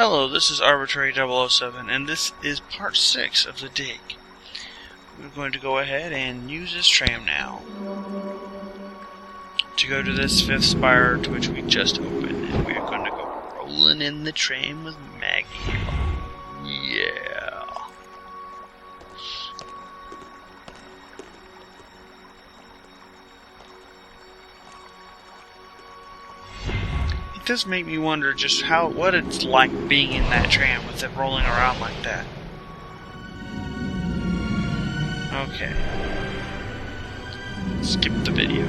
Hello, this is Arbitrary 007, and this is part 6 of the dig. We're going to go ahead and use this tram now to go to this 5th spire to which we just opened, and we're going to go rolling in the tram with Maggie. Yeah. It does make me wonder just what it's like being in that tram with it rolling around like that. Okay. Skip the video.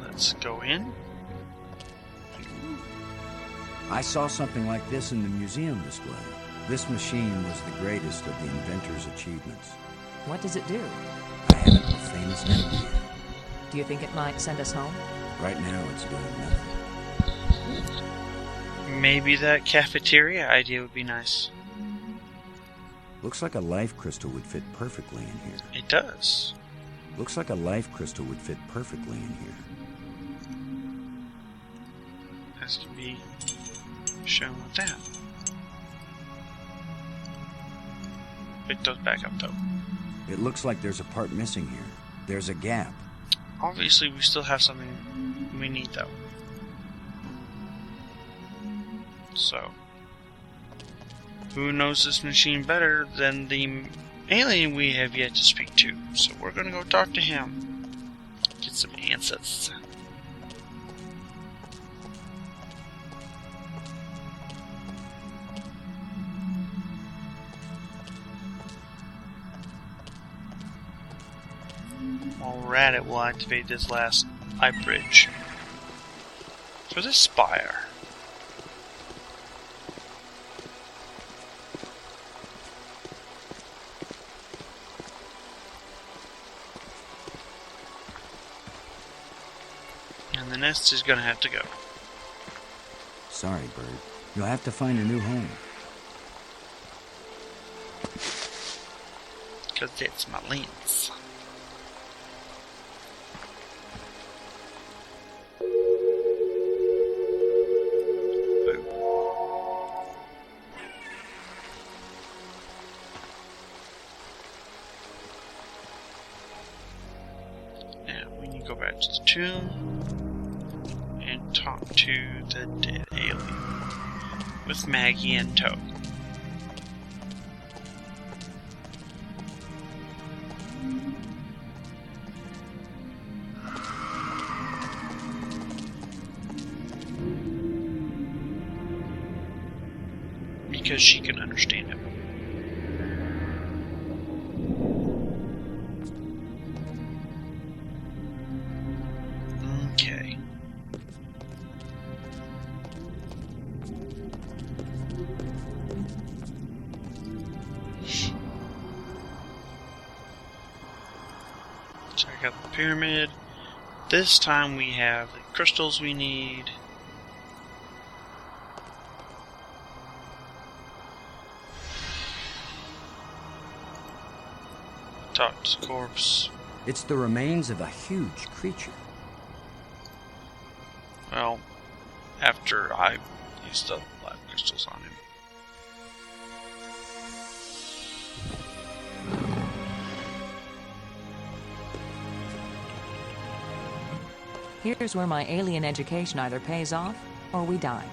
Let's go in. I saw something like this in the museum display. This machine was the greatest of the inventor's achievements. What does it do? I haven't the faintest idea. Do you think it might send us home? Right now, it's doing nothing. Maybe that cafeteria idea would be nice. Looks like a life crystal would fit perfectly in here. It does. Looks like a life crystal would fit perfectly in here. Has to be shown with that. Pick those back up, though. It looks like there's a part missing here. There's a gap. Obviously, we still have something we need, though. So, who knows this machine better than the alien we have yet to speak to? So we're gonna go talk to him. Get some answers. Alright, it will activate this last pipe bridge for this spire. And the nest is gonna have to go. Sorry, Bird. You'll have to find a new home. Because it's my lens. Go back to the tomb and talk to the dead alien with Maggie in tow. Because she can understand him. Check out the pyramid. This time we have the crystals we need. Talk to the corpse. It's the remains of a huge creature. Well, after I used the live crystals on him. Here's where my alien education either pays off, or we die.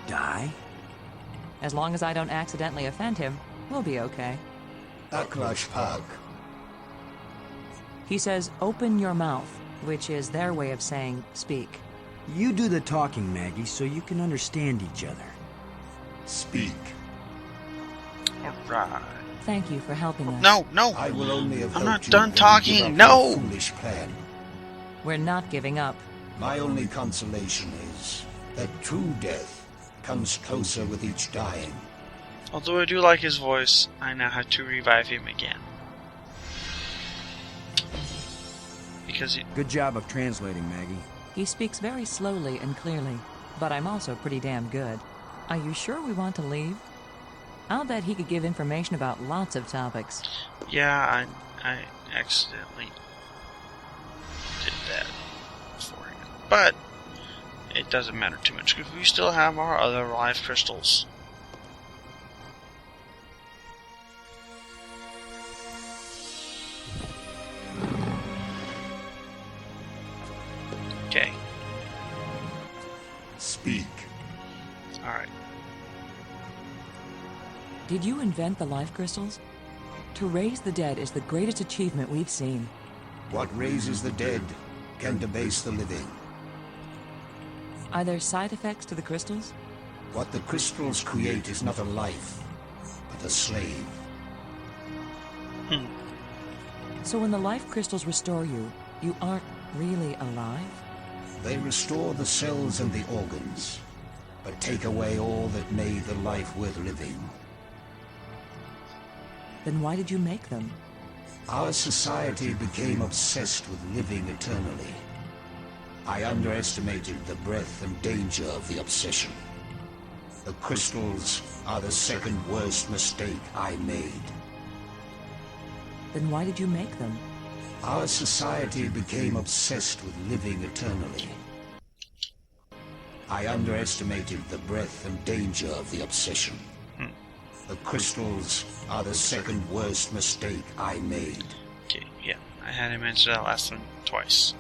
Die? As long as I don't accidentally offend him, we'll be okay. Aklash Pag. He says, open your mouth, which is their way of saying, speak. You do the talking, Maggie, so you can understand each other. Speak. Alright. Thank you for helping us. No! I will only have I'm not helped you done when you talking, give up no! your foolish plan. We're not giving up. My only consolation is that true death comes closer with each dying. Although I do like his voice, I now have to revive him again. Because he... Good job of translating, Maggie. He speaks very slowly and clearly, but I'm also pretty damn good. Are you sure we want to leave? I'll bet he could give information about lots of topics. Yeah, I accidentally did that beforehand. But it doesn't matter too much because we still have our other live crystals. Okay. Speak. Alright. Did you invent the life crystals? To raise the dead is the greatest achievement we've seen. What raises the dead can debase the living. Are there side effects to the crystals? What the crystals create is not a life, but a slave. So when the life crystals restore you, you aren't really alive? They restore the cells and the organs, but take away all that made the life worth living. Then why did you make them? Our society became obsessed with living eternally. I underestimated the breadth and danger of the obsession. The crystals are the second worst mistake I made. Then why did you make them? Our society became obsessed with living eternally. I underestimated the breadth and danger of the obsession. The crystals are the second worst mistake I made. Okay, yeah. I had him answer that last one twice.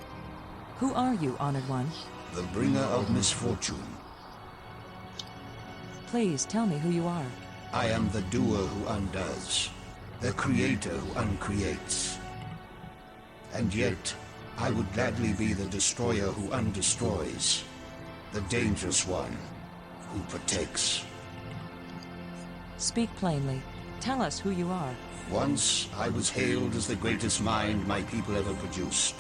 Who are you, Honored One? The bringer of misfortune. Please tell me who you are. I am the doer who undoes, the creator who uncreates. And yet, I would gladly be the destroyer who undestroys, the dangerous one who protects. Speak plainly. Tell us who you are. Once, I was hailed as the greatest mind my people ever produced.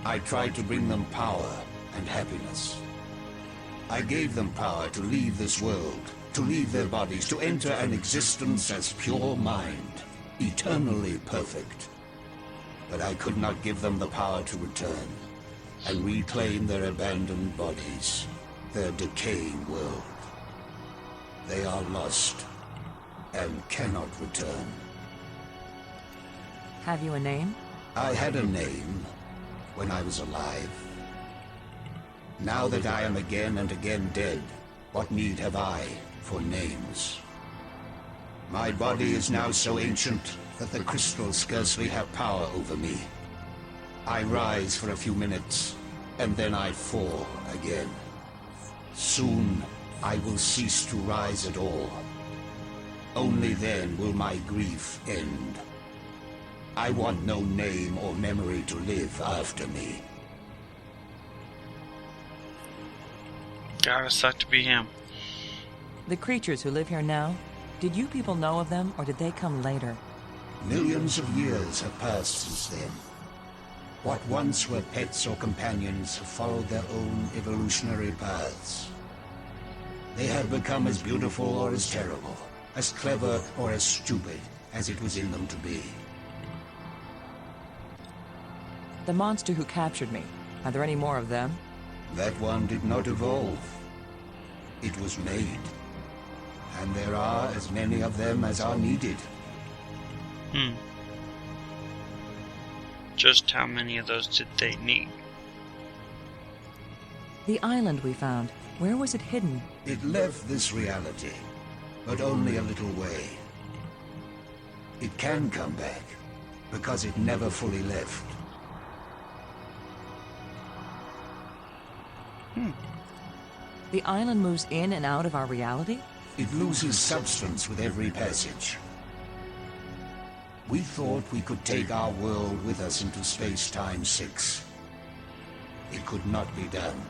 I tried to bring them power and happiness. I gave them power to leave this world, to leave their bodies, to enter an existence as pure mind, eternally perfect. But I could not give them the power to return and reclaim their abandoned bodies, their decaying world. They are lost and cannot return. Have you a name? I had a name when I was alive. Now that I am again and again dead, what need have I for names? My body is now so ancient that the crystals scarcely have power over me. I rise for a few minutes, and then I fall again. Soon, I will cease to rise at all. Only then will my grief end. I want no name or memory to live after me. Gotta suck to be him. The creatures who live here now, did you people know of them or did they come later? Millions of years have passed since then. What once were pets or companions have followed their own evolutionary paths. They have become as beautiful or as terrible, as clever or as stupid as it was in them to be. The monster who captured me, are there any more of them? That one did not evolve. It was made. And there are as many of them as are needed. Just how many of those did they need? The island we found, where was it hidden? It left this reality, but only a little way. It can come back, because it never fully left. The island moves in and out of our reality? It loses substance with every passage. We thought we could take our world with us into space-time 6. It could not be done.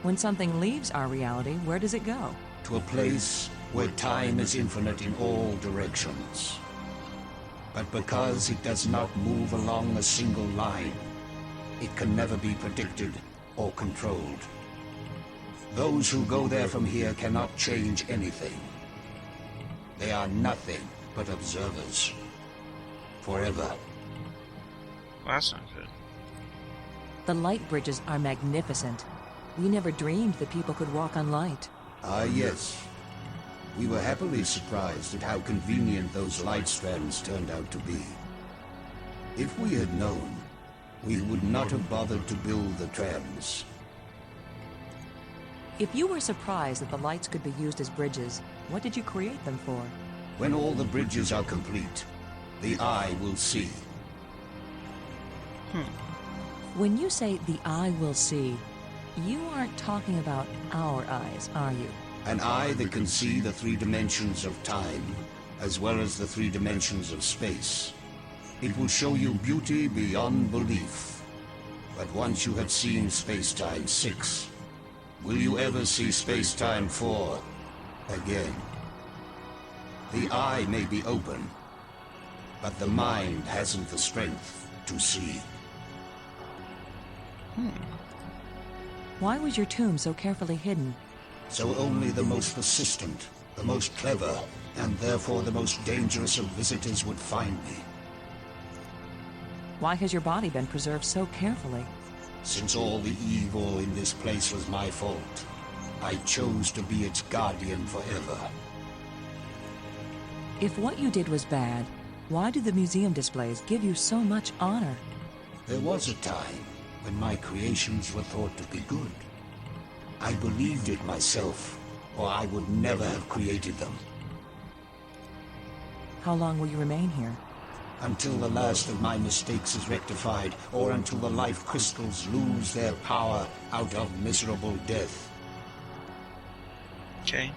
When something leaves our reality, where does it go? To a place where time is infinite in all directions. But because it does not move along a single line, it can never be predicted or controlled. Those who go there from here cannot change anything. They are nothing but observers. Forever. Well, that's not good. The light bridges are magnificent. We never dreamed that people could walk on light. Ah, yes. We were happily surprised at how convenient those light strands turned out to be. If we had known, we would not have bothered to build the trams. If you were surprised that the lights could be used as bridges, what did you create them for? When all the bridges are complete, the eye will see. When you say the eye will see, you aren't talking about our eyes, are you? An eye that can see the 3 dimensions of time, as well as the 3 dimensions of space. It will show you beauty beyond belief. But once you have seen Space-Time 6, will you ever see Space-Time 4 again? The eye may be open, but the mind hasn't the strength to see. Why was your tomb so carefully hidden? So only the most persistent, the most clever, and therefore the most dangerous of visitors would find me. Why has your body been preserved so carefully? Since all the evil in this place was my fault, I chose to be its guardian forever. If what you did was bad, why do the museum displays give you so much honor? There was a time when my creations were thought to be good. I believed it myself, or I would never have created them. How long will you remain here? Until the last of my mistakes is rectified, or until the life crystals lose their power out of miserable death. Okay.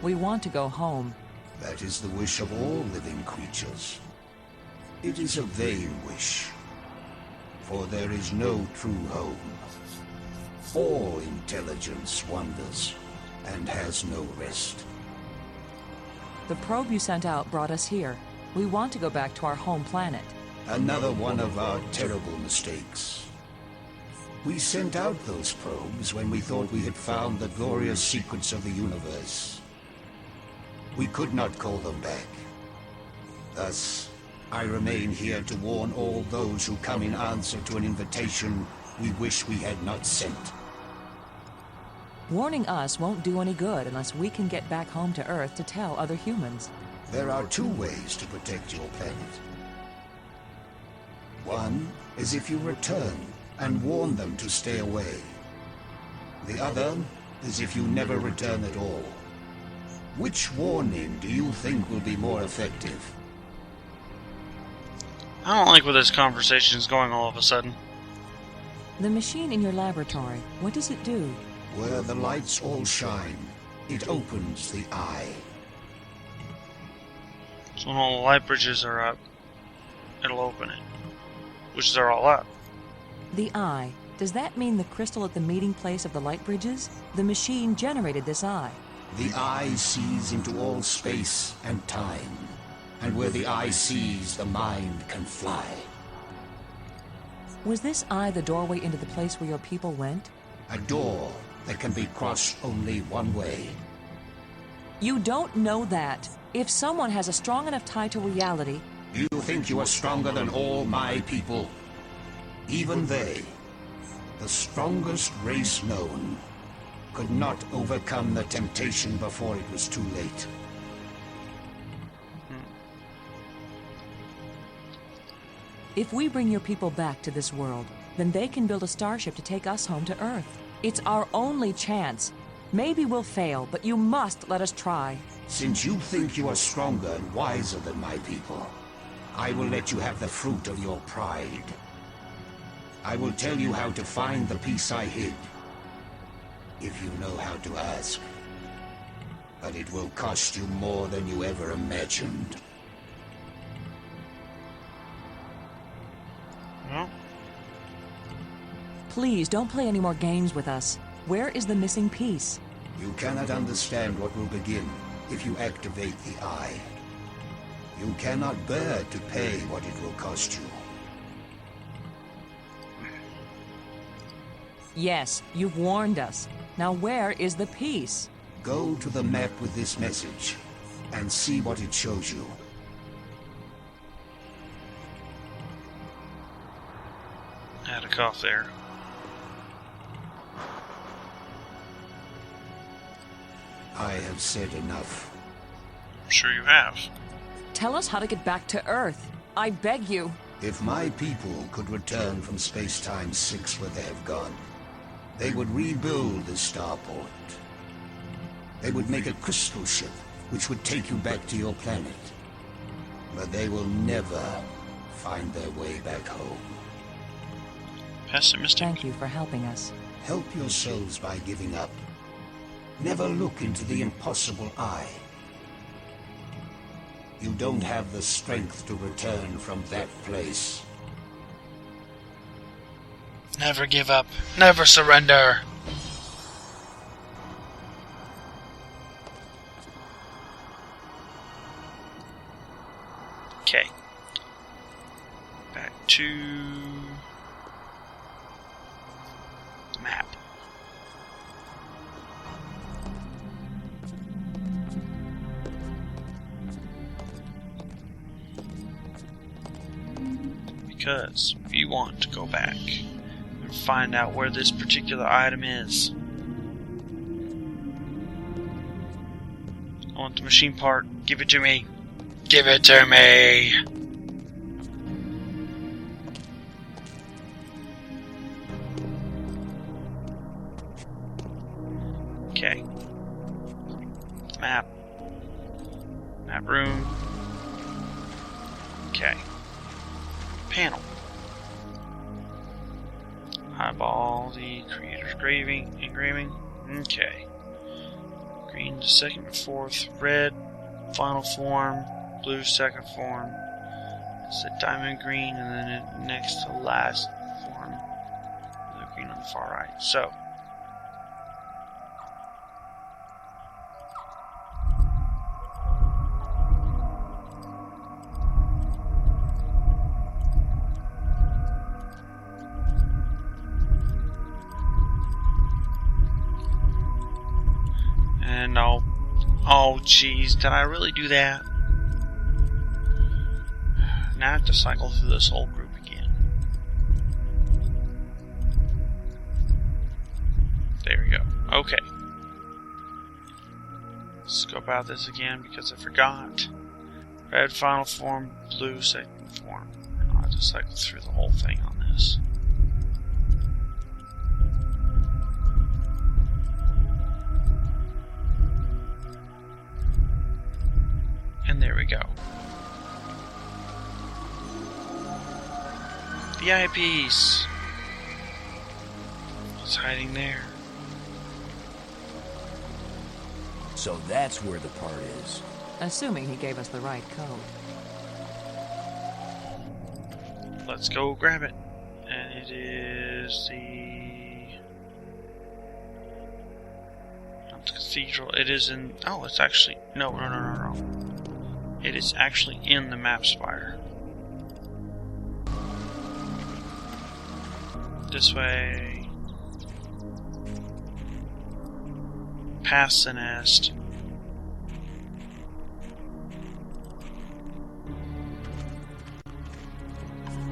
We want to go home. That is the wish of all living creatures. It is a vain wish, for there is no true home. All intelligence wanders and has no rest. The probe you sent out brought us here. We want to go back to our home planet. Another one of our terrible mistakes. We sent out those probes when we thought we had found the glorious secrets of the universe. We could not call them back. Thus, I remain here to warn all those who come in answer to an invitation we wish we had not sent. Warning us won't do any good unless we can get back home to Earth to tell other humans. There are 2 ways to protect your planet. One is if you return and warn them to stay away. The other is if you never return at all. Which warning do you think will be more effective? I don't like where this conversation is going all of a sudden. The machine in your laboratory, what does it do? Where the lights all shine, it opens the eye. So when all the light bridges are up, it'll open it. Which they're all up. The eye. Does that mean the crystal at the meeting place of the light bridges? The machine generated this eye. The eye sees into all space and time. And where the eye sees, the mind can fly. Was this eye the doorway into the place where your people went? A door that can be crossed only one way. You don't know that. If someone has a strong enough tie to reality... You think you are stronger than all my people? Even they, the strongest race known, could not overcome the temptation before it was too late. If we bring your people back to this world, then they can build a starship to take us home to Earth. It's our only chance. Maybe we'll fail, but you must let us try. Since you think you are stronger and wiser than my people, I will let you have the fruit of your pride. I will tell you how to find the piece I hid, if you know how to ask. But it will cost you more than you ever imagined. Well, Please, don't play any more games with us. Where is the missing piece? You cannot understand what will begin if you activate the eye. You cannot bear to pay what it will cost you. Yes, you've warned us. Now where is the piece? Go to the map with this message and see what it shows you. I had a cough there. I have have said enough. I'm sure you have. Tell us how to get back to Earth. I beg you. If my people could return from Space-Time 6 where they have gone, they would rebuild the starport. They would make a crystal ship which would take you back to your planet. But they will never find their way back home. Pessimistic. Thank you for helping us. Help yourselves by giving up. Never look into the impossible eye. You don't have the strength to return from that place. Never give up. Never surrender. Okay. Back to the map. Because we want to go back and find out where this particular item is. I want the machine part. Give it to me. Give it to me! Okay. Map. Map room. Okay. Panel. Eyeball the creator's engraving. Okay. Green to second to fourth. Red, final form. Blue, second form. It's the diamond green, and then it next to last form. The green on the far right. So. And oh jeez, did I really do that? Now I have to cycle through this whole group again. There we go. Okay. Let's go about this again because I forgot. Red final form, blue second form. I'll have to cycle through the whole thing on this. And there we go. The eyepiece. It's hiding there. So that's where the part is. Assuming he gave us the right code. Let's go grab it. And it is the... not the cathedral. It is in... oh, it's actually... No. It is actually in the map spire. This way. Past the nest.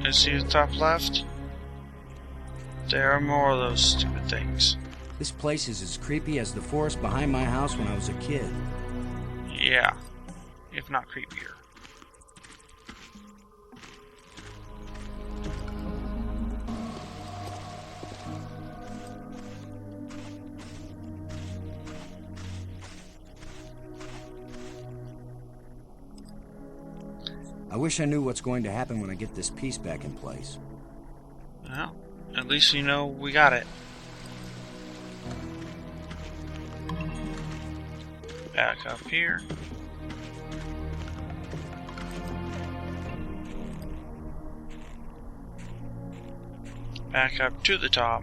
You see the top left? There are more of those stupid things. This place is as creepy as the forest behind my house when I was a kid. Yeah, if not creepier. I wish I knew what's going to happen when I get this piece back in place. Well, at least you know we got it. Back up here. Back up to the top.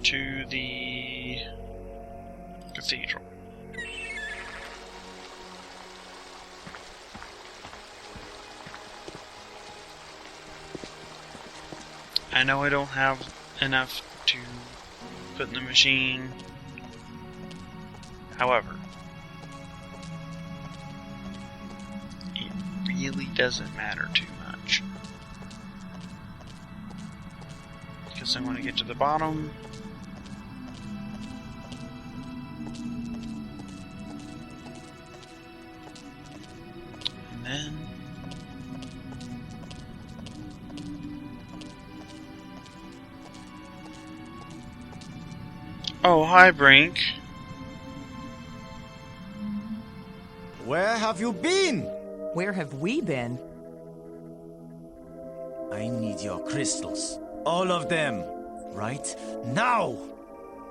To the cathedral. I know I don't have enough to put in the machine. However, it really doesn't matter too much. because I want to get to the bottom. And then... Oh, hi, Brink. Where have you been? Where have we been? I need your crystals. All of them. Right now!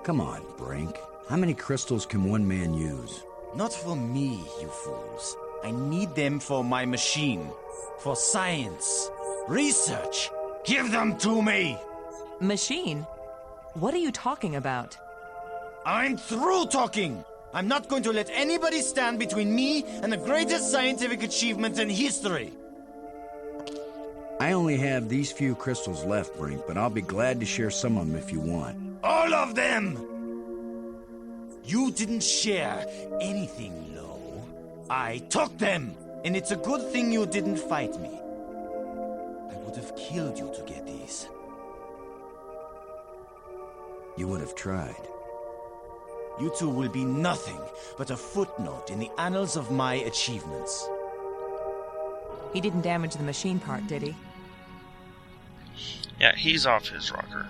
Come on, Brink. How many crystals can one man use? Not for me, you fools. I need them for my machine. For science. Research. Give them to me! Machine? What are you talking about? I'm through talking! I'm not going to let anybody stand between me and the greatest scientific achievement in history! I only have these few crystals left, Brink, but I'll be glad to share some of them if you want. All of them! You didn't share anything, Lo. I took them! And it's a good thing you didn't fight me. I would have killed you to get these. You would have tried. You two will be nothing but a footnote in the annals of my achievements. He didn't damage the machine part, did he? Yeah, he's off his rocker.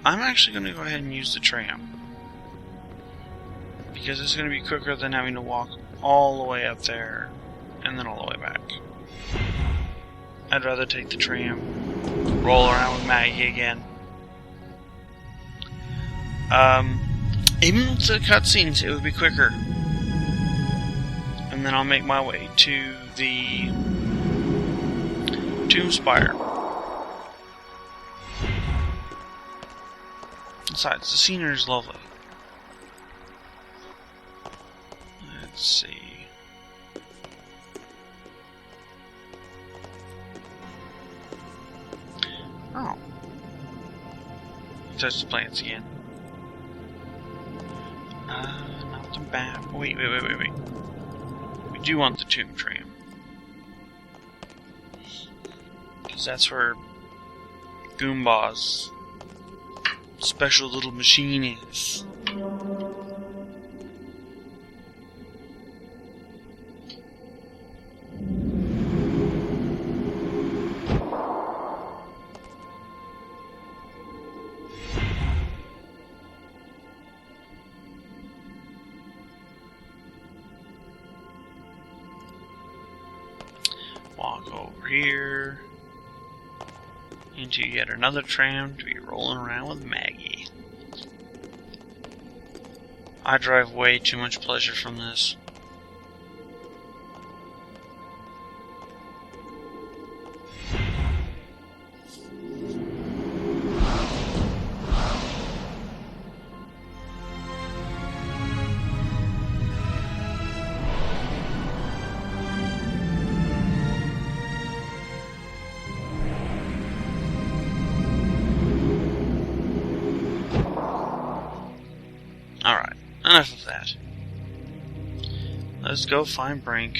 I'm actually going to go ahead and use the tram. Because it's going to be quicker than having to walk all the way up there and then all the way back. I'd rather take the tram, roll around with Maggie again. Even with the cutscenes, it would be quicker. And then I'll make my way to the tomb spire. Besides, the scenery is lovely. Let's see. Oh. Touch the plants again. Not the map. Wait. We do want the tomb tram. Because that's where Goomba's special little machine is. Walk over here into yet another tram to be rolling around with Maggie. I derive way too much pleasure from this. Alright, enough of that. Let's go find Brink.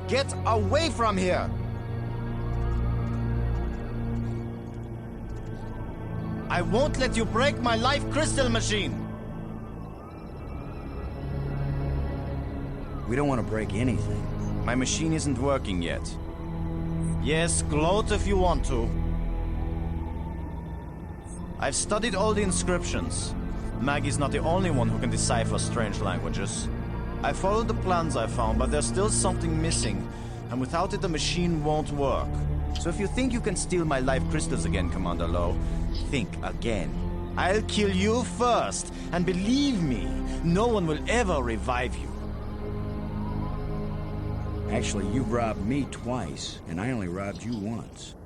Get away from here! I won't let you break my life crystal machine! We don't want to break anything. My machine isn't working yet. Yes, gloat if you want to. I've studied all the inscriptions. Maggie's not the only one who can decipher strange languages. I followed the plans I found, but there's still something missing, and without it the machine won't work. So if you think you can steal my life crystals again, Commander Lowe, think again. I'll kill you first, and believe me, no one will ever revive you. Actually, you've robbed me twice, and I only robbed you once.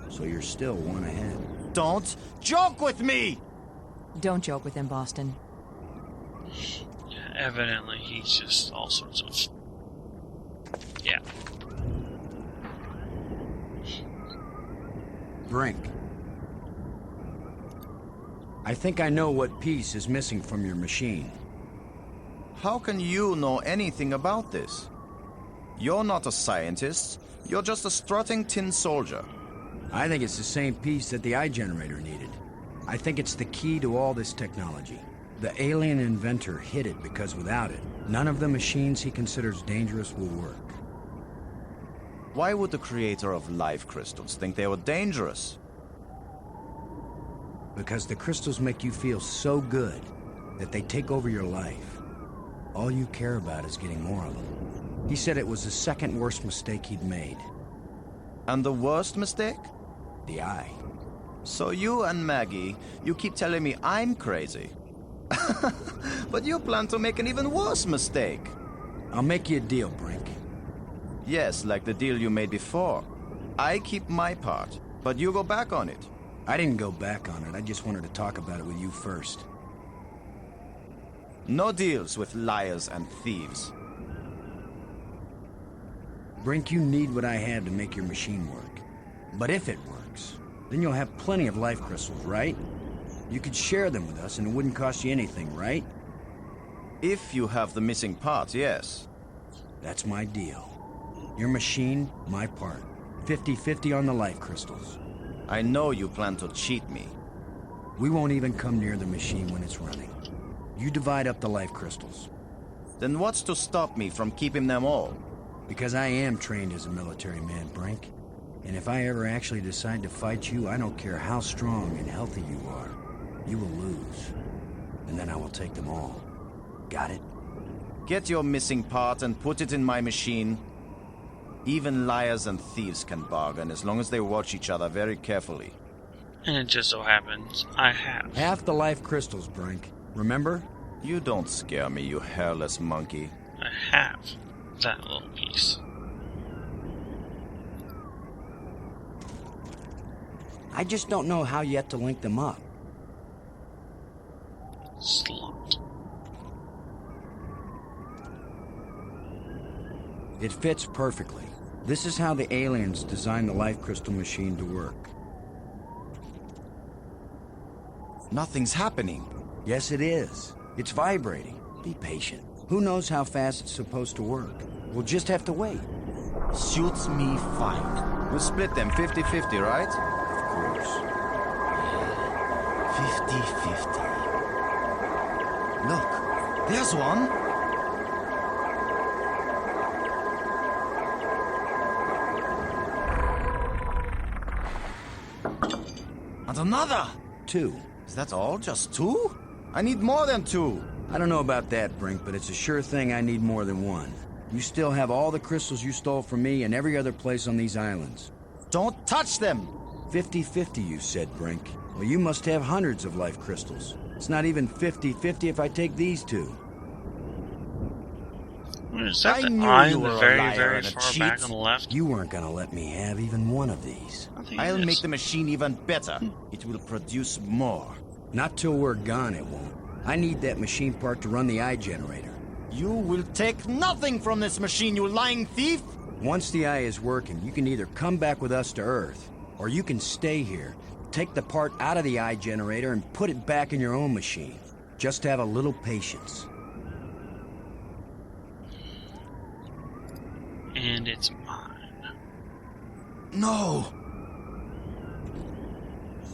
So you're still one ahead. Don't joke with me! Don't joke with him, Boston. Evidently, he's just all sorts of... Yeah. Brink. I think I know what piece is missing from your machine. How can you know anything about this? You're not a scientist. You're just a strutting tin soldier. I think it's the same piece that the eye generator needed. I think it's the key to all this technology. The alien inventor hid it because without it, none of the machines he considers dangerous will work. Why would the creator of life crystals think they were dangerous? Because the crystals make you feel so good that they take over your life. All you care about is getting more of them. He said it was the second worst mistake he'd made. And the worst mistake? The eye. So you and Maggie, you keep telling me I'm crazy. But you plan to make an even worse mistake. I'll make you a deal, Brink. Yes, like the deal you made before. I keep my part, but you go back on it. I didn't go back on it. I just wanted to talk about it with you first. No deals with liars and thieves. Brink, you need what I had to make your machine work. But if it works, then you'll have plenty of life crystals, right? You could share them with us and it wouldn't cost you anything, right? If you have the missing part, yes. That's my deal. Your machine, my part. 50-50 on the life crystals. I know you plan to cheat me. We won't even come near the machine when it's running. You divide up the life crystals. Then what's to stop me from keeping them all? Because I am trained as a military man, Brink. And if I ever actually decide to fight you, I don't care how strong and healthy you are. You will lose. And then I will take them all. Got it? Get your missing part and put it in my machine. Even liars and thieves can bargain as long as they watch each other very carefully. And it just so happens I have. Half the life crystals, Brink. Remember? You don't scare me, you hairless monkey. I have that little piece. I just don't know how yet to link them up. Slot. It fits perfectly. This is how the aliens designed the life crystal machine to work. Nothing's happening. Yes, it is. It's vibrating. Be patient. Who knows how fast it's supposed to work? We'll just have to wait. Suits me fine. We'll split them 50-50, right? Of course. 50-50. Look, there's one. And another. 2. Is that all? Just 2? I need more than 2. I don't know about that, Brink, but it's a sure thing I need more than 1. You still have all the crystals you stole from me and every other place on these islands. Don't touch them! 50-50, you said, Brink. Well, you must have hundreds of life crystals. It's not even 50-50 if I take these 2. Is that I the knew eye you in the were a very, liar very and a far cheat. back on the left? You weren't gonna let me have even one of these. I think I'll it make is. the machine even better. It will produce more. Not till we're gone, it won't. I need that machine part to run the eye generator. You will take nothing from this machine, you lying thief! Once the eye is working, you can either come back with us to Earth, or you can stay here, take the part out of the eye generator and put it back in your own machine. Just have a little patience. And it's mine. No!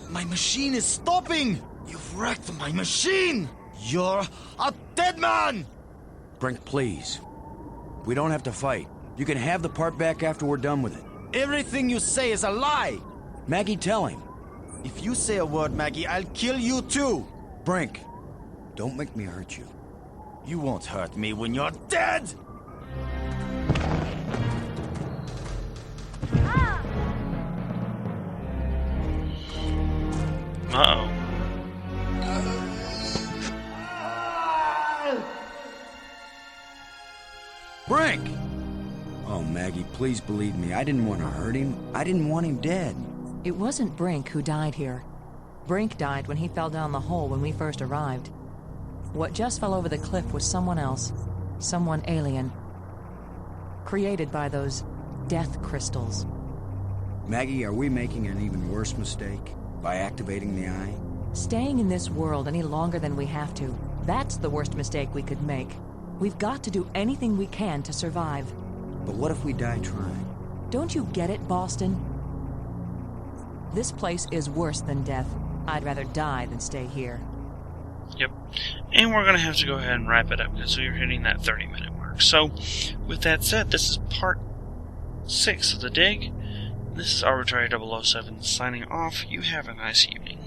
My machine is stopping! You've wrecked my machine! You're a dead man! Brink, please. We don't have to fight. You can have the part back after we're done with it. Everything you say is a lie! Maggie, tell him. If you say a word, Maggie, I'll kill you too! Brink, don't make me hurt you. You won't hurt me when you're dead! Uh-oh. Brink! Oh, Maggie, please believe me. I didn't want to hurt him. I didn't want him dead. It wasn't Brink who died here. Brink died when he fell down the hole when we first arrived. What just fell over the cliff was someone else. Someone alien. Created by those death crystals. Maggie, are we making an even worse mistake by activating the eye? Staying in this world any longer than we have to, that's the worst mistake we could make. We've got to do anything we can to survive. But what if we die trying? Don't you get it, Boston? This place is worse than death. I'd rather die than stay here. Yep. And we're going to have to go ahead and wrap it up because we're hitting that 30-minute mark. So, with that said, this is part 6 of the dig. This is Arbitrary 007 signing off. You have a nice evening.